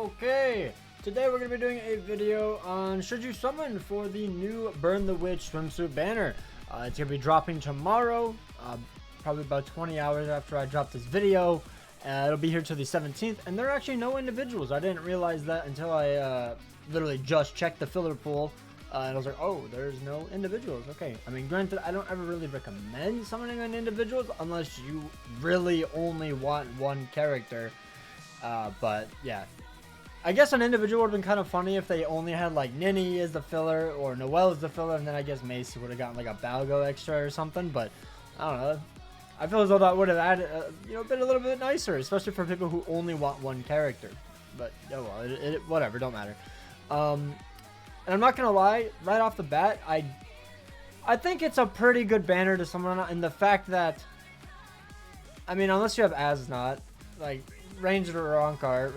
Okay, today we're going to be doing a video on should you summon for the new Burn the Witch swimsuit banner. It's going to be dropping tomorrow, probably about 20 hours after I drop this video. It'll be here till the 17th, and there are actually no individuals. I didn't realize that until I literally just checked the filler pool, and I was like, oh, there's no individuals. Okay, I mean, granted, I don't ever really recommend summoning on individuals unless you really only want one character. But yeah, I guess an individual would have been kind of funny if they only had like Ninny as the filler or Noel as the filler, and then I guess Macy would have gotten like a Balgo extra or something. But I don't know. I feel as though that would have added, been a little bit nicer, especially for people who only want one character. But oh well, whatever, don't matter. And I'm not gonna lie, right off the bat, I think it's a pretty good banner to summon on, and the fact that, I mean, unless you have Asnot, like ranged Arankar,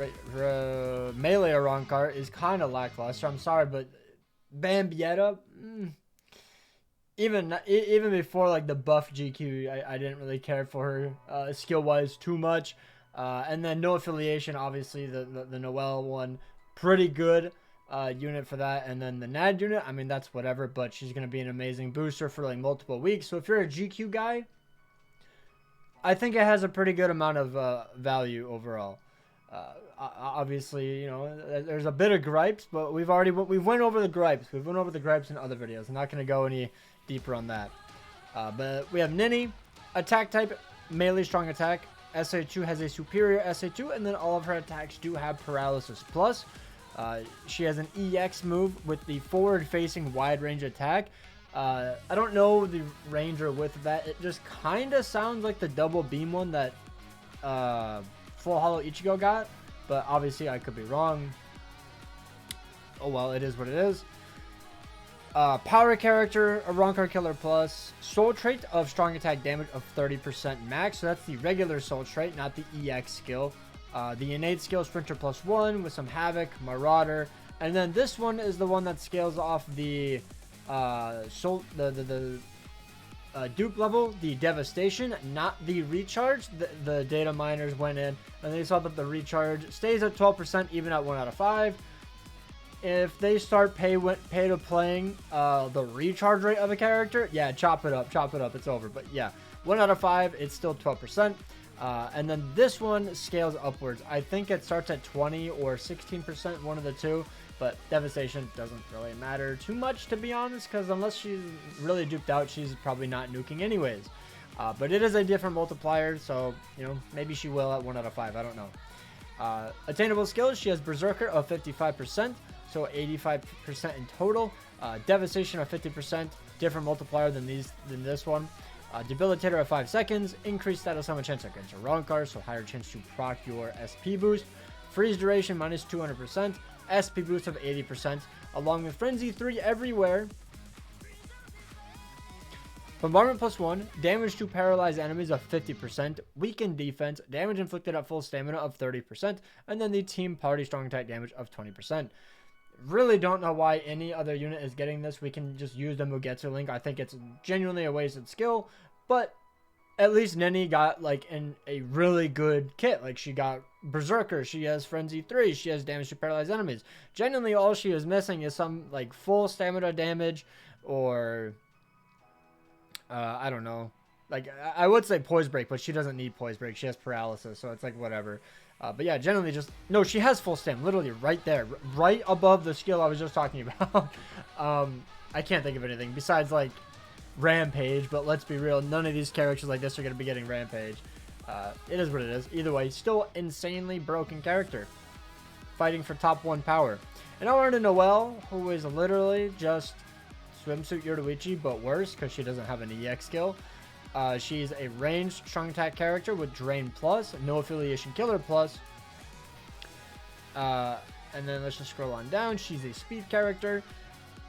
melee Arankar is kind of lackluster. I'm sorry, but Bambietta, even before like the buff GQ, I didn't really care for her skill wise too much. And then no affiliation, obviously the Noel one, pretty good unit for that. And then the NAD unit, I mean, that's whatever, but she's gonna be an amazing booster for like multiple weeks. So if you're a GQ guy, I think it has a pretty good amount of value overall. Obviously, there's a bit of gripes, but we've went over the gripes. We've went over the gripes in other videos. I'm not going to go any deeper on that. But we have Ninny, attack type, melee strong attack. SA2 has a superior SA2, and then all of her attacks do have paralysis plus. She has an EX move with the forward-facing wide range attack. I don't know the range or width of that. It just kind of sounds like the double beam one that Full Hollow Ichigo got, but obviously I could be wrong. Oh well, it is what it is. Power character, Arankar Killer Plus, soul trait of strong attack damage of 30% max. So that's the regular soul trait, not the EX skill. The innate skill, Sprinter +1 with some Havoc, Marauder, and then this one is the one that scales off the dupe level, the devastation, not the recharge. The data miners went in and they saw that the recharge stays at 12% even at 1 out of 5. If they start pay to playing the recharge rate of a character, yeah, chop it up, it's over. But yeah, 1 out of 5, it's still 12%. And then this one scales upwards. I think it starts at 20 or 16%, one of the two. But devastation doesn't really matter too much, to be honest, because unless she's really duped out, she's probably not nuking anyways. But it is a different multiplier, so maybe she will at 1 out of 5. I don't know. Attainable skills, she has Berserker of 55%, so 85% in total. Devastation of 50%, different multiplier than this one. Debilitator of 5 seconds, increased status summon chance against a Arankar, so higher chance to proc your SP boost. Freeze duration minus 200%. SP boost of 80%, along with Frenzy 3 everywhere. Bombardment +1, damage to paralyzed enemies of 50%, weakened defense, damage inflicted at full stamina of 30%, and then the team party strong attack damage of 20%. Really don't know why any other unit is getting this. We can just use the Mugetsu link. I think it's genuinely a wasted skill, but at least Ninny got like a really good kit. Like she got Berserker, she has Frenzy 3, she has damage to paralyzed enemies. Genuinely all she is missing is some like full stamina damage, or I don't know. Like I would say Poise Break, but she doesn't need Poise Break. She has paralysis, so it's like whatever. But yeah, generally just no, she has full stam, literally right there, right above the skill I was just talking about. I can't think of anything besides like Rampage, but let's be real, none of these characters like this are going to be getting Rampage. It is what it is. Either way, still insanely broken character, fighting for top 1 power. And now we're into Noel, who is literally just Swimsuit Yoruichi, but worse because she doesn't have an EX skill. She's a ranged strong attack character with Drain Plus, no affiliation Killer Plus. And then let's just scroll on down. She's a speed character.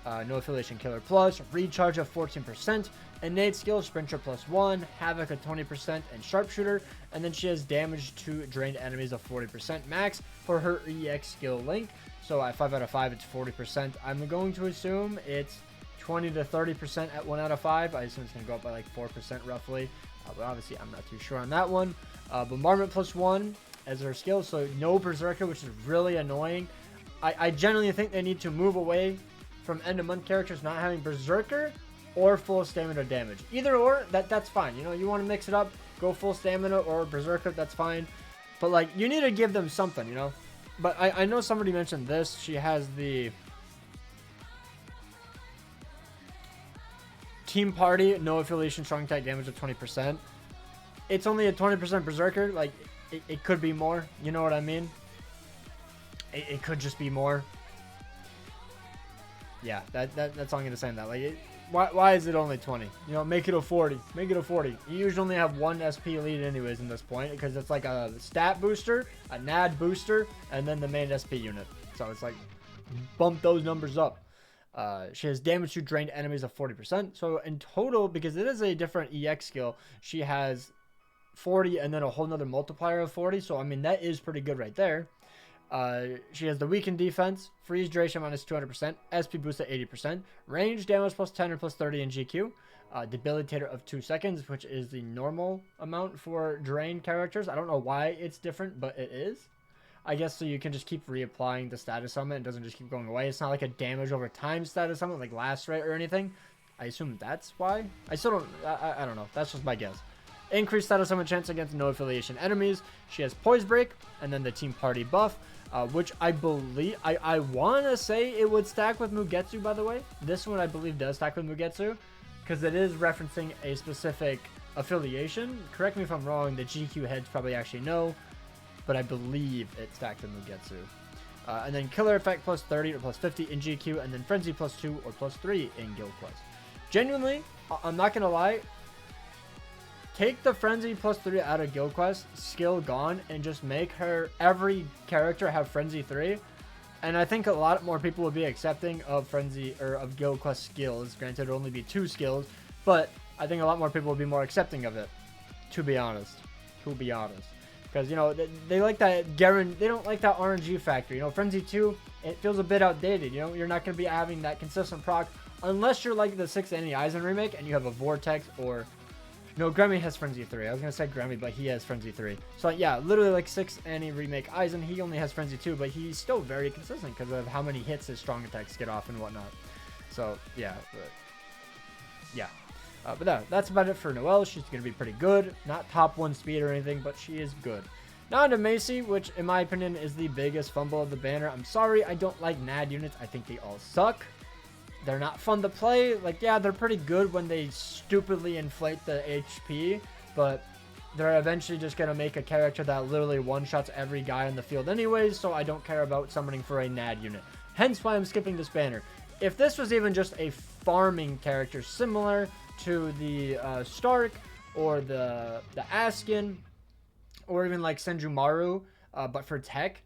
No affiliation Killer Plus, recharge of 14%, innate skill Sprinter +1, Havoc of 20%, and Sharpshooter. And then she has damage to drained enemies of 40% max for her EX skill link. So at 5 out of 5, it's 40%. I'm going to assume it's 20 to 30% at 1 out of 5. I assume it's going to go up by like 4% roughly. But obviously, I'm not too sure on that one. Bombardment +1. as her skill, so no Berserker, which is really annoying. I generally think they need to move away from end of month characters not having Berserker or full stamina damage. Either or, that's fine. You know, you want to mix it up, go full stamina or Berserker, that's fine. But like, you need to give them something, you know. But I know somebody mentioned this. She has the Team Party, no affiliation, strong attack damage of 20%. It's only a 20% Berserker. Like, it could be more. You know what I mean? It could just be more. Yeah, that's all I'm gonna say on that. Like, why is it only 20? You know, make it a 40. Make it a 40. You usually only have one SP lead anyways in this point, because it's like a stat booster, a NAD booster, and then the main SP unit. So it's like, bump those numbers up. She has damage to drained enemies of 40%. So in total, because it is a different EX skill, she has 40 and then a whole nother multiplier of 40. So I mean, that is pretty good right there. She has the weakened defense, freeze duration minus 200%, SP boost at 80%, range damage plus 10 or plus 30 in GQ, debilitator of 2 seconds, which is the normal amount for drained characters. I don't know why it's different, but it is. I guess so you can just keep reapplying the status summon. It doesn't just keep going away. It's not like a damage over time status summon like last rate or anything. I assume that's why. I still don't, I don't know. That's just my guess. Increased status summon chance against no affiliation enemies. She has Poise Break and then the Team Party buff. Which I believe, I want to say it would stack with Mugetsu, by the way. This one I believe does stack with Mugetsu, because it is referencing a specific affiliation. Correct me if I'm wrong, the GQ heads probably actually know, but I believe it stacked with Mugetsu. And then Killer Effect plus 30 or plus 50 in GQ, and then Frenzy plus 2 or plus 3 in Guild Quest. Genuinely, I'm not going to lie, take the Frenzy plus 3 out of Guild Quest, skill gone, and just make her, every character have Frenzy 3. And I think a lot more people will be accepting of Frenzy, or of Guild Quest skills. Granted, it'll only be 2 skills, but I think a lot more people will be more accepting of it, to be honest. Because, you know, they like that guarantee, they don't like that RNG factor. You know, Frenzy 2, it feels a bit outdated. You know, you're not going to be having that consistent proc, unless you're like the 6 Annie Eisen remake, and you have a Vortex, or... No, Grammy has Frenzy 3. I was going to say Grammy, but he has Frenzy 3. So, yeah, literally like 6 Annie remake Eisen. He only has Frenzy 2, but he's still very consistent because of how many hits his strong attacks get off and whatnot. So, yeah. But that's about it for Noel. She's going to be pretty good. Not top 1 speed or anything, but she is good. Now on to Macy, which in my opinion is the biggest fumble of the banner. I'm sorry, I don't like NAD units. I think they all suck. They're not fun to play. Like, yeah, they're pretty good when they stupidly inflate the HP, but they're eventually just going to make a character that literally one-shots every guy in the field anyways, so I don't care about summoning for a NAD unit. Hence why I'm skipping this banner. If this was even just a farming character similar to the Stark or the Askin, or even like Senjumaru, but for tech,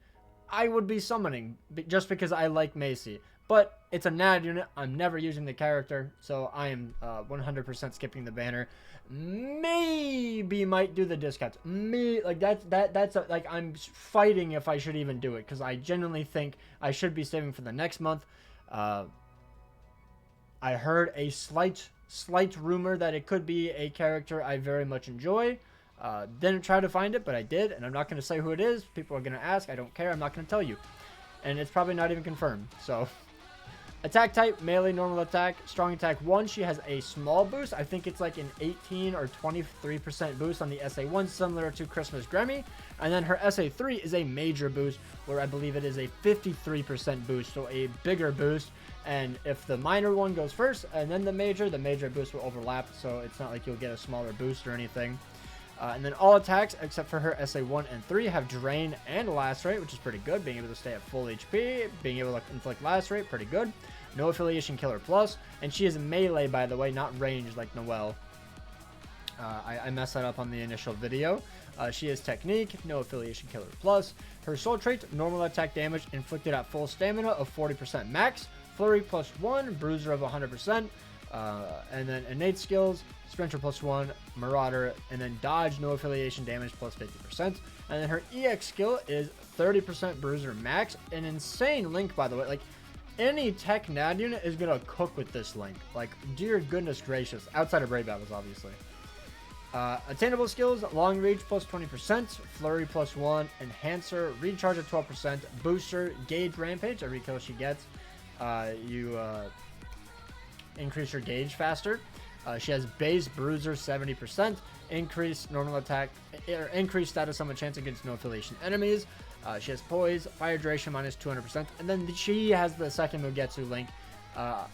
I would be summoning just because I like Macy. But it's a NAD unit. I'm never using the character, so I am 100% skipping the banner. Maybe might do the discounts. Like I'm fighting if I should even do it, because I genuinely think I should be saving for the next month. I heard a slight rumor that it could be a character I very much enjoy. Didn't try to find it, but I did, and I'm not going to say who it is. People are going to ask. I don't care. I'm not going to tell you. And it's probably not even confirmed, so... Attack type, melee, normal attack, strong attack 1. She has a small boost. I think it's like an 18 or 23% boost on the SA1, similar to Christmas Grammy. And then her SA3 is a major boost, where I believe it is a 53% boost, so a bigger boost. And if the minor one goes first and then the major boost will overlap, so it's not like you'll get a smaller boost or anything. And then all attacks, except for her SA1 and 3, have Drain and Lacerate, which is pretty good. Being able to stay at full HP, being able to inflict Lacerate, pretty good. No affiliation killer plus. And she is melee, by the way, not ranged like Noel. I messed that up on the initial video. She has Technique, no affiliation killer plus. Her soul trait, normal attack damage inflicted at full stamina of 40% max. Flurry plus 1, Bruiser of 100%. And then innate skills, Sprinter plus 1, Marauder, and then dodge, no affiliation damage plus 50%. And then her EX skill is 30% Bruiser max. An insane link, by the way. Like, any tech NAD unit is going to cook with this link. Like, dear goodness gracious. Outside of raid battles, obviously. Attainable skills, long reach plus 20%, flurry plus 1, enhancer, recharge at 12%, booster, gauge rampage. Every kill she gets, you increase your gauge faster. She has base bruiser 70%, increase normal attack, or increase status summon chance against no affiliation enemies. She has poise, fire duration minus 200%, and then she has the second Mugetsu link,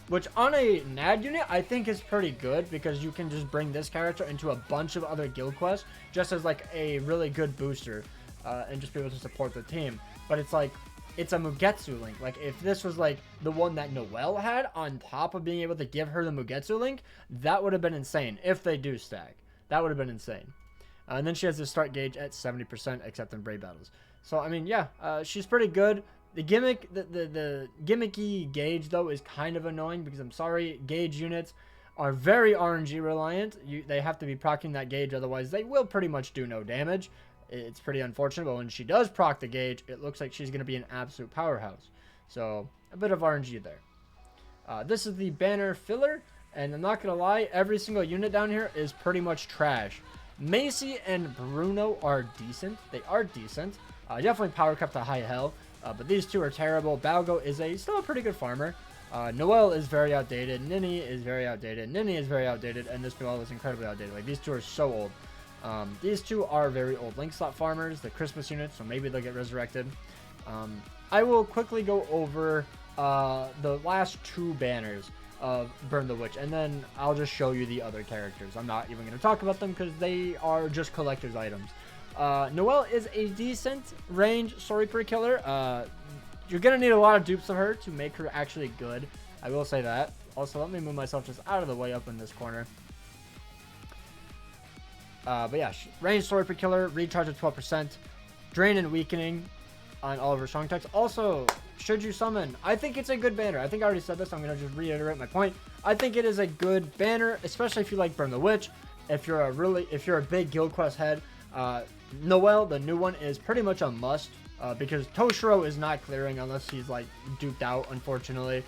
which on a NAD unit I think is pretty good, because you can just bring this character into a bunch of other guild quests just as like a really good booster, and just be able to support the team. But it's like, it's a Mugetsu link. Like, if this was like the one that Noel had on top of being able to give her the Mugetsu link, that would have been insane. If they do stack, that would have been insane. And then she has the start gauge at 70% except in Brave battles. So I mean, yeah, she's pretty good. The gimmick, the gimmicky gauge though is kind of annoying, because I'm sorry, gauge units are very RNG reliant. They have to be proccing that gauge, otherwise they will pretty much do no damage. It's pretty unfortunate, but when she does proc the gauge, it looks like she's going to be an absolute powerhouse. So a bit of RNG there. This is the banner filler, and I'm not going to lie, every single unit down here is pretty much trash. Macy and Bruno are decent. They are decent. Definitely power cup to high hell. But these two are terrible. Balgo is still a pretty good farmer. Noel is very outdated. Ninny is very outdated. Ninny is very outdated. And this Noel is incredibly outdated. Like, these two are so old. These two are very old link slot farmers. The Christmas units, so maybe they'll get resurrected. I will quickly go over the last two banners of Burn the Witch, and then I'll just show you the other characters. I'm not even going to talk about them because they are just collector's items. Noel is a decent range story per killer. You're going to need a lot of dupes of her to make her actually good. I will say that. Also, let me move myself just out of the way up in this corner. But yeah, range story per killer, recharge at 12%, drain and weakening on all of her strong attacks. Also, should you summon, I think it's a good banner. I think I already said this. I'm going to just reiterate my point. I think it is a good banner, especially if you like Burn the Witch. If you're a big guild quest head, Noel, the new one, is pretty much a must, because Toshiro is not clearing unless he's like duped out, unfortunately.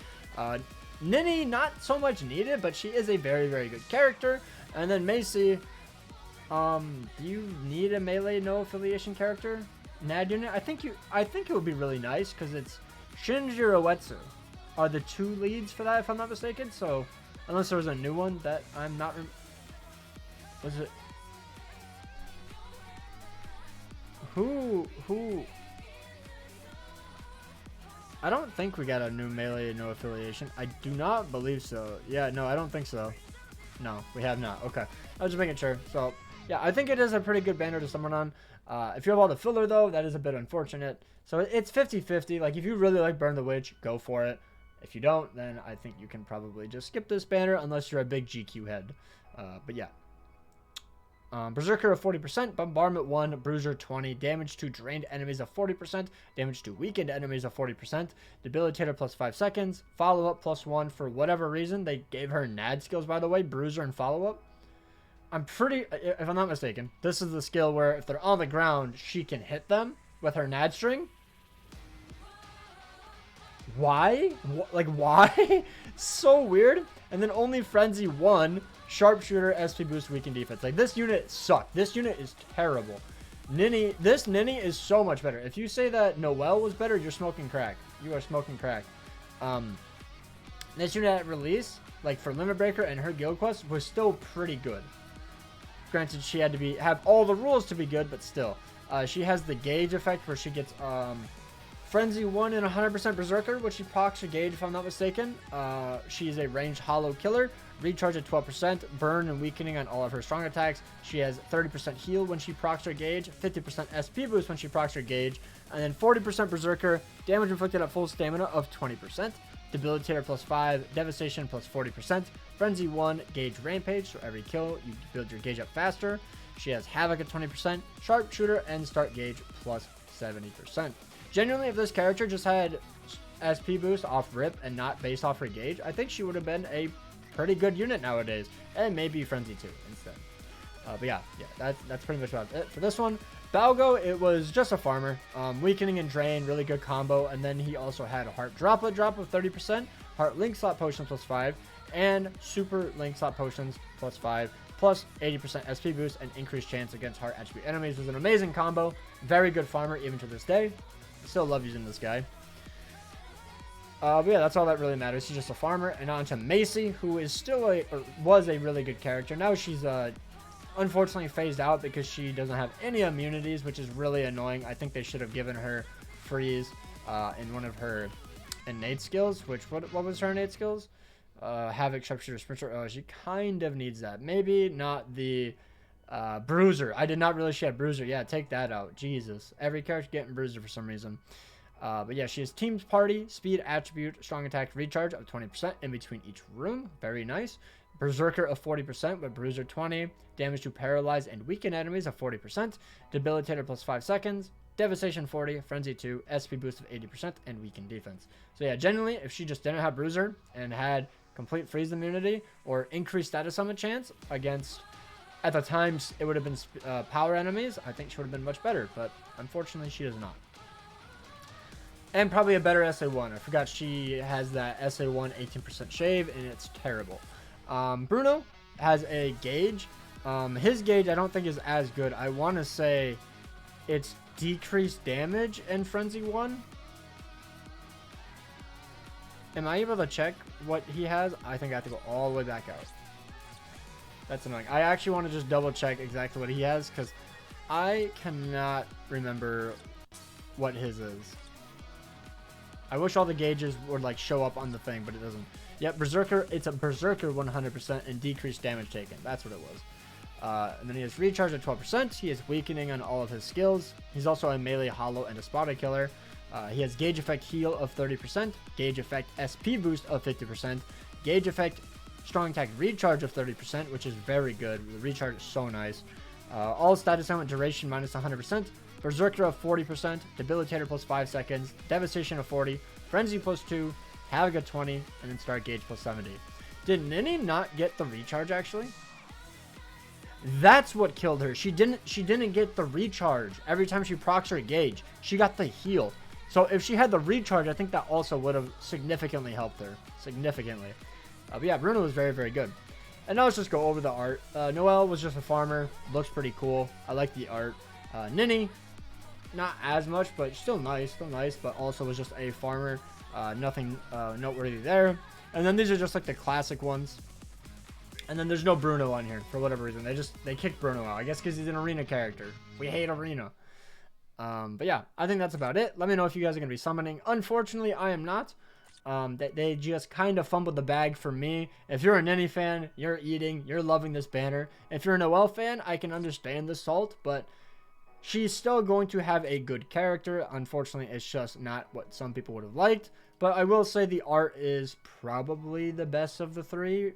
Ninny, not so much needed, but she is a very, very good character. And then Macy, do you need a melee no affiliation character? NAD unit? I think it would be really nice, because it's Shinji or Uetsu are the two leads for that, if I'm not mistaken. So unless there was a new one that I'm not was it who I don't think we got a new melee no affiliation. I do not believe so. Yeah, no, I don't think so. No, we have not. Okay, I was just making sure. So yeah, I think it is a pretty good banner to summon on. If you have all the filler, though, that is a bit unfortunate. So it's 50-50. Like, if you really like Burn the Witch, go for it. If you don't, then I think you can probably just skip this banner unless you're a big GQ head. But yeah. Berserker of 40%, Bombardment 1, Bruiser 20, damage to drained enemies of 40%, damage to weakened enemies of 40%, Debilitator plus 5 seconds, Follow-Up plus 1 for whatever reason. They gave her NAD skills, by the way, Bruiser and Follow-Up. I'm pretty, if I'm not mistaken, this is the skill where if they're on the ground, she can hit them with her NAD string. Why? Like, why? So weird. And then only Frenzy 1, Sharpshooter, SP boost, weaken defense. Like, this unit sucked. This unit is terrible. Ninny, this Ninny is so much better. If you say that Noel was better, you're smoking crack. You are smoking crack. This unit at release, like for Limit Breaker and her guild quest, was still pretty good. Granted, she had to have all the rules to be good, but still. She has the gauge effect where she gets Frenzy 1 and 100% Berserker, which she procs her gauge if I'm not mistaken. She is a ranged hollow killer. Recharge at 12%, burn and weakening on all of her strong attacks. She has 30% heal when she procs her gauge, 50% SP boost when she procs her gauge, and then 40% Berserker, damage inflicted at full stamina of 20%, Debilitator plus 5, Devastation plus 40%, Frenzy 1, Gauge Rampage, so every kill you build your gauge up faster. She has Havoc at 20%, Sharpshooter, and Start Gauge plus 70%. Genuinely, if this character just had SP boost off rip and not based off her gauge, I think she would have been a pretty good unit nowadays, and maybe Frenzy 2 instead. But yeah, that's pretty much about it for this one. Balgo, it was just a farmer. Weakening and Drain, really good combo, and then he also had a Heart Droplet drop of 30%, Heart Link Slot Potions plus 5, and Super Link Slot Potions plus 5 plus 80% SP boost and increased chance against heart attribute enemies. It was an amazing combo. Very good farmer even to this day. Still love using this guy. But yeah, that's all that really matters. He's just a farmer. And on to Macy, who is still was a really good character. Now she's unfortunately phased out because she doesn't have any immunities, which is really annoying. I think they should have given her freeze in one of her innate skills. Which what was her innate skills? Havoc, Sharpshooter, Sprinter. Oh, she kind of needs that. Maybe not the Bruiser. I did not realize she had Bruiser. Yeah, take that out. Jesus, every character getting Bruiser for some reason. But yeah, she has Team's Party, Speed, Attribute, Strong Attack, Recharge of 20% in between each room. Very nice. Berserker of 40% with Bruiser 20. Damage to Paralyze and Weaken enemies of 40%. Debilitator plus 5 seconds. Devastation 40. Frenzy 2. SP boost of 80% and Weaken defense. So yeah, genuinely, if she just didn't have Bruiser and had complete freeze immunity or increased status summon chance against, at the times, it would have been power enemies, I think she would have been much better. But unfortunately, she does not. And probably a better SA1. I forgot she has that SA1 18% shave, and it's terrible. Bruno has a gauge. His gauge I don't think is as good. I want to say it's decreased damage in Frenzy 1. Am I able to check what he has? I think I have to go all the way back out. That's annoying. I actually want to just double check exactly what he has because I cannot remember what his is. I wish all the gauges would like show up on the thing, but it doesn't. Yep, Berserker. It's a Berserker 100% and decreased damage taken. That's what it was. And then he has Recharge at 12%. He has Weakening on all of his skills. He's also a melee, hollow, and a spotted killer. He has Gauge Effect Heal of 30%. Gauge Effect SP Boost of 50%. Gauge Effect Strong Attack Recharge of 30%, which is very good. The Recharge is so nice. All status element duration minus 100%. Berserker of 40%, Debilitator plus 5 seconds, Devastation of 40, Frenzy plus 2, Havoc of 20, and then Start Gauge plus 70. Did Ninny not get the recharge actually? That's what killed her. She didn't get the recharge every time she procs her gauge. She got the heal. So if she had the recharge, I think that also would have significantly helped her. Significantly. But yeah, Bruno was very, very good. And now let's just go over the art. Noel was just a farmer. Looks pretty cool. I like the art. Ninny, not as much, but still nice, but also was just a farmer. Nothing noteworthy there. And then these are just like the classic ones. And then there's no Bruno on here for whatever reason. They kicked Bruno out. I guess because he's an arena character. We hate arena. But yeah, I think that's about it. Let me know if you guys are going to be summoning. Unfortunately, I am not. They just kind of fumbled the bag for me. If you're a Ninny fan, you're eating, you're loving this banner. If you're a Noel fan, I can understand the salt, but she's still going to have a good character. Unfortunately, it's just not what some people would have liked. But I will say the art is probably the best of the three.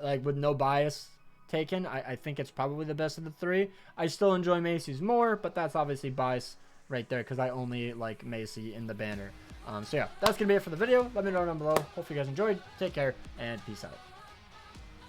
Like, with no bias taken, I think it's probably the best of the three. I still enjoy Macy's more, but that's obviously bias right there because I only like Macy in the banner. So yeah, that's going to be it for the video. Let me know down below. Hopefully you guys enjoyed. Take care, and peace out.